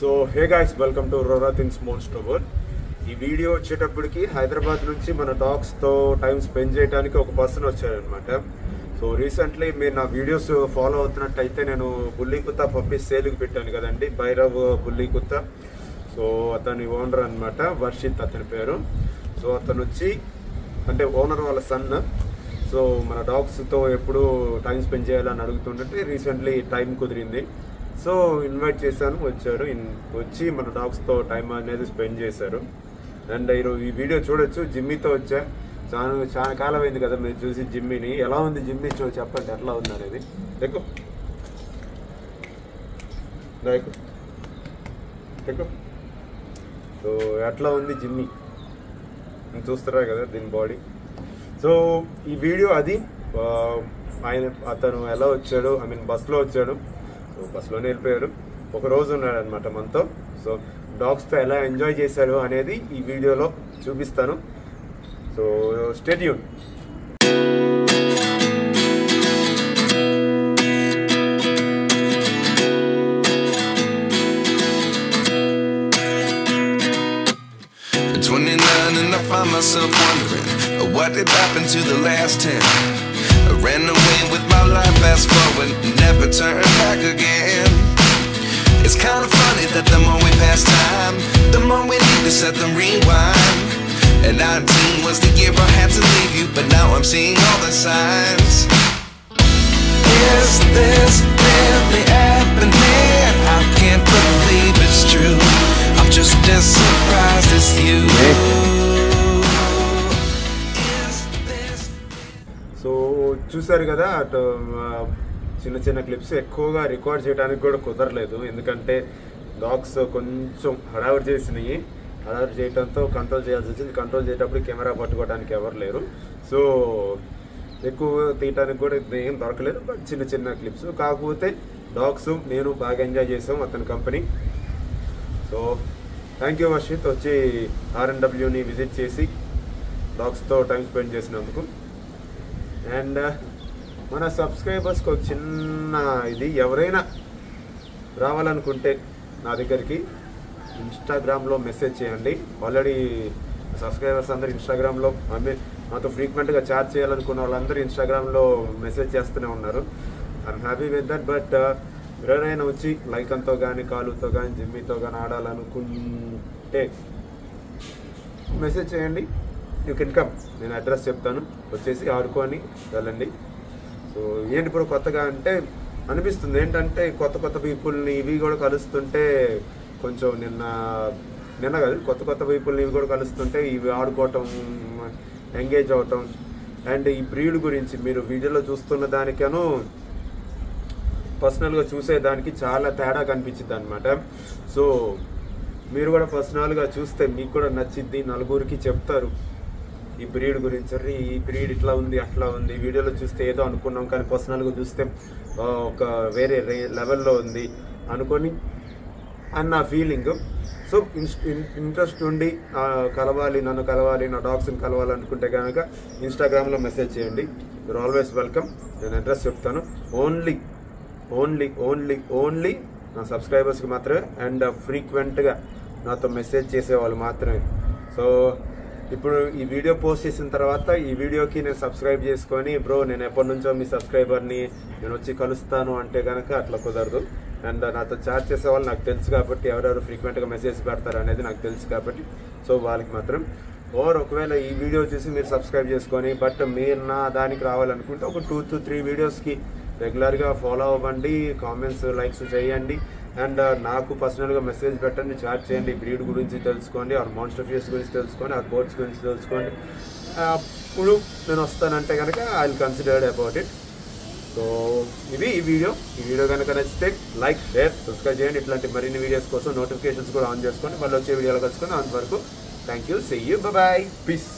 So hey guys, welcome to రోరా things most over. ఈ video వచ్చేటప్పటికి హైదరాబాద్ నుంచి మన డాగ్స్తో టైం స్పెండ్ చేయడానికి ఒక పర్సన్ వచ్చారనమాట. సో రీసెంట్లీ మీరు నా వీడియోస్ ఫాలో అవుతున్నట్టయితే నేను బుల్లి కుత్తా పప్పీస్ సేల్కి పెట్టాను కదండి, భైరవ్ బుల్లి కుత్తా. సో అతని ఓనర్ అనమాట, వర్షిత్ అతని పేరు. సో అతను వచ్చి అంటే ఓనర్ వాళ్ళ సన్. సో మన డాగ్స్తో ఎప్పుడు టైం స్పెండ్ చేయాలని అడుగుతుంటే రీసెంట్లీ టైం కుదిరింది. సో ఇన్వైట్ చేశాను, వచ్చారు. వచ్చి మన డాగ్స్తో టైం అనేది స్పెండ్ చేశారు. అండ్ ఈ వీడియో చూడొచ్చు. జిమ్మీతో వచ్చా. చాలా కాలం అయింది కదా మీరు చూసి జిమ్మీని. ఎలా ఉంది జిమ్మీ షో చెప్పండి, ఎట్లా ఉంది అనేది. ఎక్కు సో ఎట్లా ఉంది జిమ్మీ చూస్తారా కదా దీని బాడీ. సో ఈ వీడియో అది అతను ఎలా వచ్చాడు, బస్లో వచ్చాడు. సో బస్లోనే వెళ్ళిపోయాడు. ఒక రోజు ఉన్నాడు అనమాట మనతో. సో డాగ్స్తో ఎలా ఎంజాయ్ చేశాడు అనేది ఈ వీడియోలో చూపిస్తాను. So stay tune. And I find myself wondering what did happen to the last 10. I ran away with my life, fast forward, never turn back again. It's kind of funny that the more we pass time, the more we need to set the rewind. And 19 was the year I had to leave you, but now I'm seeing all the signs. Is this really happening? I can't believe it's true. I'm just as surprised as you. So చూసారు కదా, అటు చిన్న చిన్న clips ఎక్కువగా record చేయడానికి కూడా కుదరలేదు. ఎందుకంటే డాగ్స్ కొంచెం హడావిడి చేసినాయి. హడావిడి చేయడంతో కంట్రోల్ చేయాల్సి వచ్చింది. కంట్రోల్ చేసేటప్పుడు కెమెరా పట్టుకోవడానికి ఎవరు లేరు. సో ఎక్కువ తీయడానికి కూడా ఏం దొరకలేదు. బట్ చిన్న చిన్న క్లిప్స్. కాకపోతే డాగ్స్ నేను బాగా ఎంజాయ్ చేసాం అతని company. So thank you Varshith, వచ్చి R&Wని విజిట్ చేసి డాగ్స్తో టైం స్పెండ్ చేసినందుకు. అండ్ మన సబ్స్క్రైబర్స్కి ఒక చిన్న ఇది, ఎవరైనా రావాలనుకుంటే నా దగ్గరికి ఇన్స్టాగ్రామ్లో మెసేజ్ చేయండి. ఆల్రెడీ సబ్స్క్రైబర్స్ అందరూ ఇన్స్టాగ్రామ్లో మాతో ఫ్రీక్వెంట్గా చాట్ చేయాలనుకున్న వాళ్ళందరూ ఇన్స్టాగ్రామ్లో మెసేజ్ చేస్తూనే ఉన్నారు. I'm happy with that. But ఎవరైనా వచ్చి లైకంతో కానీ కాలుతో కానీ జిమ్మీతో కానీ ఆడాలనుకుంటే మెసేజ్ చేయండి. You can come. నేను అడ్రస్ చెప్తాను, వచ్చేసి ఆడుకొని వెళ్ళండి. సో ఏంటి ఇప్పుడు కొత్తగా అంటే అనిపిస్తుంది ఏంటంటే కొత్త పీపుల్ని ఇవి కూడా కలుస్తుంటే కొంచెం నిన్న కాదు కొత్త పీపుల్ని ఇవి కూడా కలుస్తుంటే ఇవి ఆడుకోవటం, ఎంగేజ్ అవటం. అండ్ ఈ బ్రీడ్ గురించి మీరు వీడియోలో చూస్తున్న దానికను పర్సనల్గా చూసేదానికి చాలా తేడా కనిపించింది అనమాట. సో మీరు కూడా పర్సనల్గా చూస్తే మీకు కూడా నచ్చిద్ది, నలుగురికి చెప్తారు ఈ బ్రీడ్ గురించి. సరే ఈ బ్రీడ్ ఇట్లా ఉంది అట్లా ఉంది, వీడియోలో చూస్తే ఏదో అనుకున్నాం కానీ పర్సనల్గా చూస్తే ఒక వేరే లెవెల్లో ఉంది అనుకొని అన్న ఫీలింగ్. సో ఇంట్రెస్ట్ ఉండి నన్ను కలవాలి, నా డాగ్స్ని కలవాలనుకుంటే కనుక ఇన్స్టాగ్రామ్లో మెసేజ్ చేయండి. మీరు ఆల్వేస్ వెల్కమ్. నేను అడ్రస్ చెప్తాను. ఓన్లీ నా సబ్స్క్రైబర్స్కి మాత్రమే అండ్ ఫ్రీక్వెంట్గా నాతో మెసేజ్ చేసేవాళ్ళు మాత్రమే. సో ఇప్పుడు ఈ వీడియో పోస్ట్ చేసిన తర్వాత ఈ వీడియోకి నేను సబ్స్క్రైబ్ చేసుకొని బ్రో నేను ఎప్పటి నుంచో మీ సబ్స్క్రైబర్ని నేను వచ్చి కలుస్తాను అంటే కనుక అట్లా కుదరదు. అండ్ నాతో చాట్ చేసే వాళ్ళు నాకు తెలుసు కాబట్టి, ఎవరెవరు ఫ్రీక్వెంట్గా మెసేజ్ పెడతారు అనేది నాకు తెలుసు కాబట్టి సో వాళ్ళకి మాత్రం. ఒకవేళ ఈ వీడియో చూసి మీరు సబ్స్క్రైబ్ చేసుకొని బట్ మీరు నా దానికి రావాలనుకుంటే ఒక 2 to 3 వీడియోస్కి రెగ్యులర్గా ఫాలో అవ్వండి, కామెంట్స్ లైక్స్ చేయండి. అండ్ నాకు పర్సనల్గా మెసేజ్ పెట్టండి, చాట్ చేయండి. బ్రీడ్ గురించి తెలుసుకోండి, ఆర్ మాన్స్టర్ ఫిషెస్ గురించి తెలుసుకోండి, ఆర్ బోట్స్ గురించి తెలుసుకోండి. అప్పుడు నేను వస్తానంటే కనుక I will considered about it. So ఇది ఈ వీడియో కనుక నచ్చితే లైక్, షేర్, సబ్స్క్రైబ్ చేయండి. ఇట్లాంటి మరిన్ని వీడియోస్ కోసం నోటిఫికేషన్స్ కూడా ఆన్ చేసుకోండి. మళ్ళీ వచ్చే వీడియోలో కలుసుకొని అంతవరకు thank you, see you, bye, piece.